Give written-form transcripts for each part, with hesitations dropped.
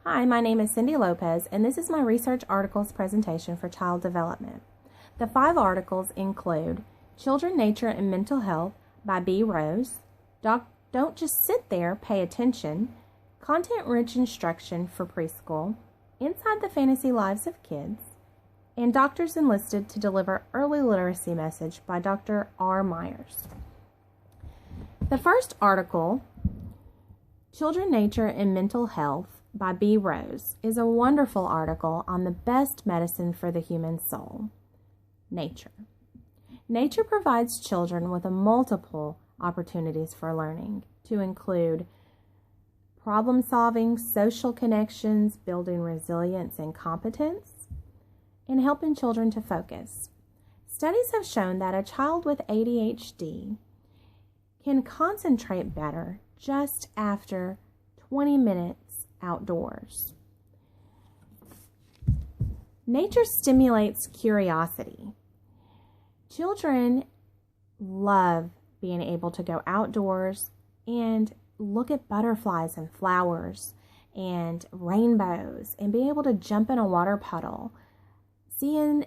Hi, my name is Cindy Lopez, and this is my research articles presentation for child development. The 5 articles include Children, Nature, and Mental Health by B. Rose, Don't Just Sit There, Pay Attention, Content-Rich Instruction for Preschool, Inside the Fantasy Lives of Kids, and Doctors Enlisted to Deliver Early Literacy Message by Dr. R. Myers. The first article, Children, Nature, and Mental Health by B. Rose, is a wonderful article on the best medicine for the human soul, nature. Nature provides children with multiple opportunities for learning, to include problem solving, social connections, building resilience and competence, and helping children to focus. Studies have shown that a child with ADHD can concentrate better just after 20 minutes outdoors. Nature stimulates curiosity. Children love being able to go outdoors and look at butterflies and flowers and rainbows and be able to jump in a water puddle. Seeing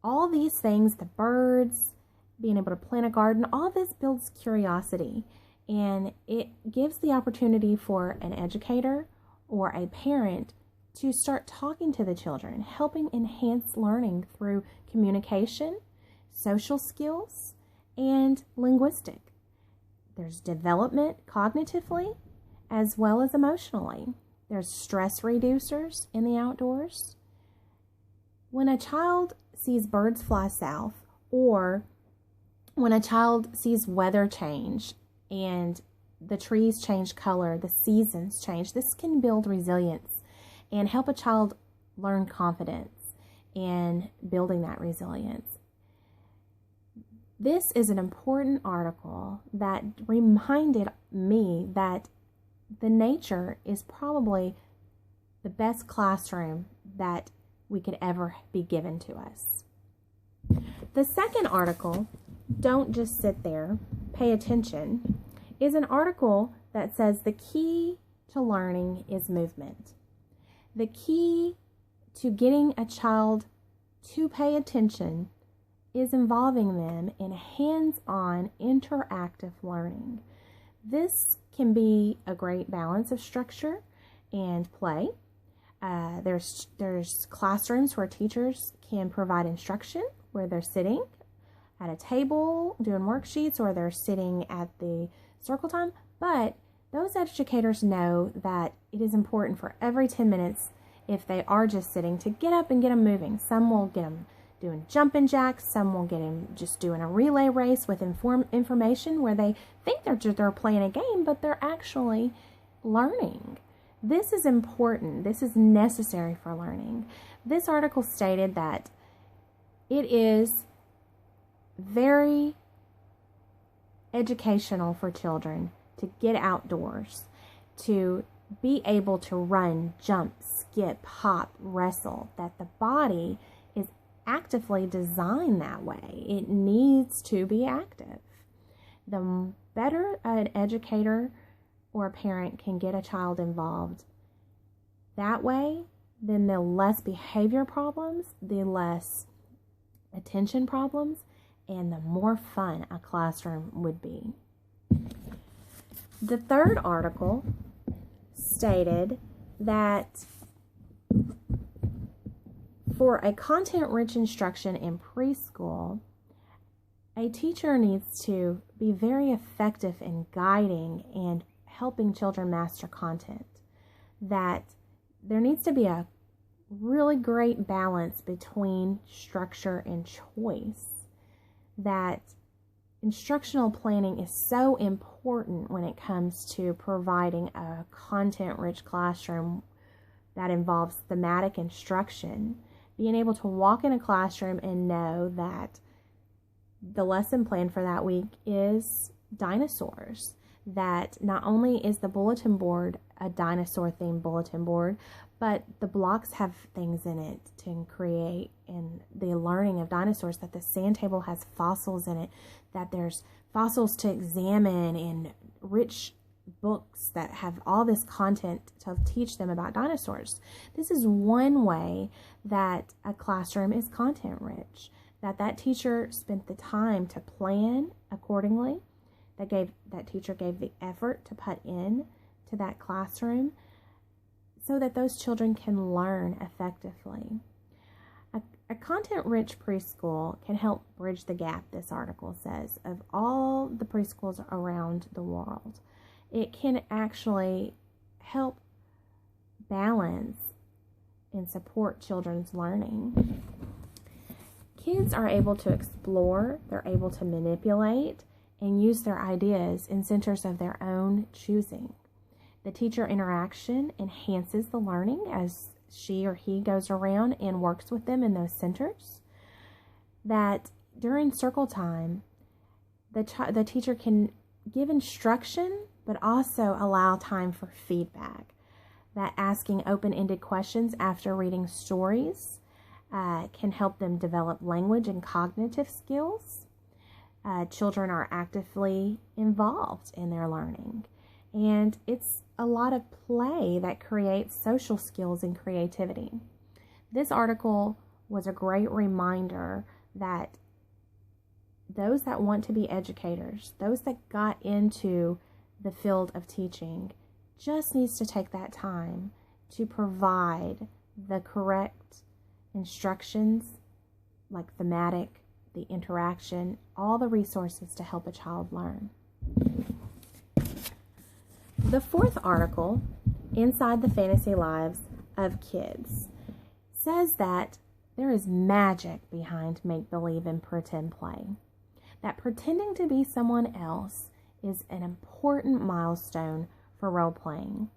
all these things, the birds, being able to plant a garden, all this builds curiosity, and it gives the opportunity for an educator or a parent to start talking to the children, helping enhance learning through communication, social skills, and linguistic. There's development cognitively as well as emotionally. There's stress reducers in the outdoors. When a child sees birds fly south, or when a child sees weather change and the trees change color, the seasons change, this can build resilience and help a child learn confidence in building that resilience. This is an important article that reminded me that the nature is probably the best classroom that we could ever be given to us. The second article, Don't Just Sit There, Pay Attention, is an article that says the key to learning is movement. The key to getting a child to pay attention is involving them in hands-on interactive learning. This can be a great balance of structure and play. There's classrooms where teachers can provide instruction, where they're sitting at a table doing worksheets, or they're sitting at the circle time, but those educators know that it is important for every 10 minutes, if they are just sitting, to get up and get them moving. Some will get them doing jumping jacks, some will get them just doing a relay race with information where they think they're playing a game, but they're actually learning. This is important. This is necessary for learning. This article stated that it is very educational for children to get outdoors, to be able to run, jump, skip, hop, wrestle, that the body is actively designed that way. It needs to be active. The better an educator or a parent can get a child involved that way, then the less behavior problems, the less attention problems, and the more fun a classroom would be. The third article stated that for a content-rich instruction in preschool, a teacher needs to be very effective in guiding and helping children master content. That there needs to be a really great balance between structure and choice. That instructional planning is so important when it comes to providing a content-rich classroom that involves thematic instruction. Being able to walk in a classroom and know that the lesson plan for that week is dinosaurs. That not only is the bulletin board a dinosaur-themed bulletin board, but the blocks have things in it to create in the learning of dinosaurs, that the sand table has fossils in it, that there's fossils to examine and rich books that have all this content to teach them about dinosaurs. This is one way that a classroom is content rich, that teacher spent the time to plan accordingly, that teacher gave the effort to put in to that classroom so that those children can learn effectively. A content-rich preschool can help bridge the gap, this article says, of all the preschools around the world. It can actually help balance and support children's learning. Kids are able to explore, they're able to manipulate, and use their ideas in centers of their own choosing. The teacher interaction enhances the learning as she or he goes around and works with them in those centers. That during circle time, the teacher can give instruction, but also allow time for feedback. That asking open-ended questions after reading stories can help them develop language and cognitive skills. Children are actively involved in their learning. And it's a lot of play that creates social skills and creativity. This article was a great reminder that those that want to be educators, those that got into the field of teaching, just needs to take that time to provide the correct instructions, like thematic, the interaction, all the resources to help a child learn. The fourth article, Inside the Fantasy Lives of Kids, says that there is magic behind make-believe and pretend play. That pretending to be someone else is an important milestone for role-playing.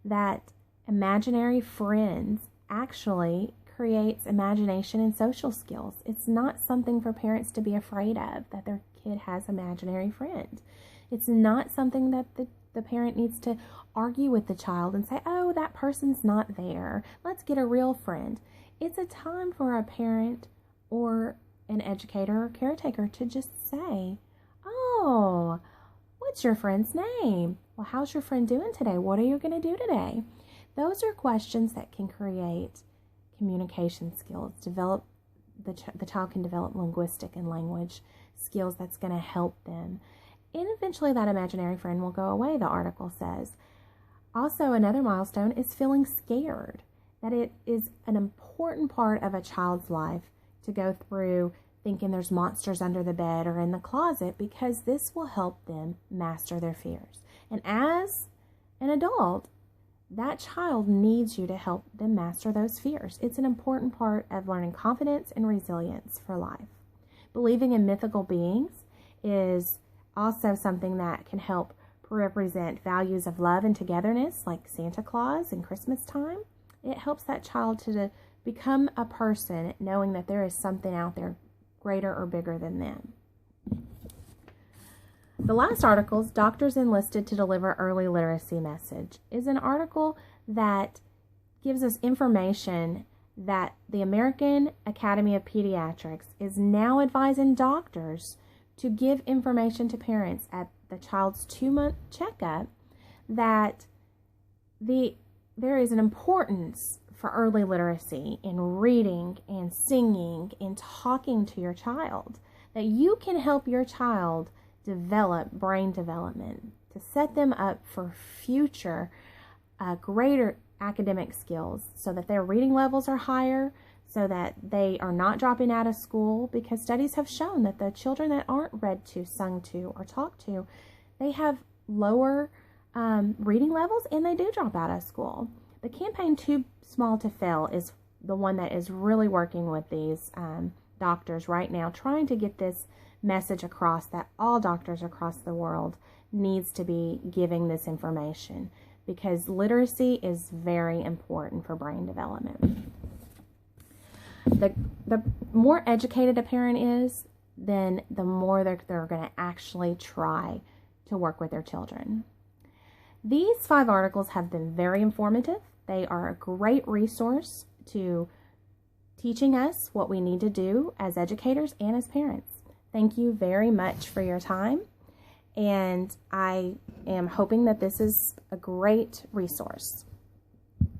That imaginary friends actually creates imagination and social skills. It's not something for parents to be afraid of, that their kid has imaginary friends. It's not something that the parent needs to argue with the child and say, oh, that person's not there, let's get a real friend. It's a time for a parent or an educator or caretaker to just say, oh, what's your friend's name? Well, how's your friend doing today? What are you going to do today? Those are questions that can create communication skills. The child can develop linguistic and language skills that's going to help them. And eventually that imaginary friend will go away, the article says. Also, another milestone is feeling scared. That it is an important part of a child's life to go through thinking there's monsters under the bed or in the closet, because this will help them master their fears. And as an adult, that child needs you to help them master those fears. It's an important part of learning confidence and resilience for life. Believing in mythical beings is also something that can help represent values of love and togetherness, like Santa Claus and Christmas time. It helps that child to become a person knowing that there is something out there greater or bigger than them. The last article, Doctors Enlisted to Deliver Early Literacy Message, is an article that gives us information that the American Academy of Pediatrics is now advising doctors to give information to parents at the child's 2-month checkup, that there is an importance for early literacy in reading and singing and talking to your child, that you can help your child develop brain development to set them up for future greater academic skills, so that their reading levels are higher, so that they are not dropping out of school, because studies have shown that the children that aren't read to, sung to, or talked to, they have lower reading levels and they do drop out of school. The campaign Too Small to Fail is the one that is really working with these doctors right now, trying to get this message across that all doctors across the world needs to be giving this information, because literacy is very important for brain development. The more educated a parent is, then the more they're going to actually try to work with their children. These 5 articles have been very informative. They are a great resource to teaching us what we need to do as educators and as parents. Thank you very much for your time, And I am hoping that this is a great resource.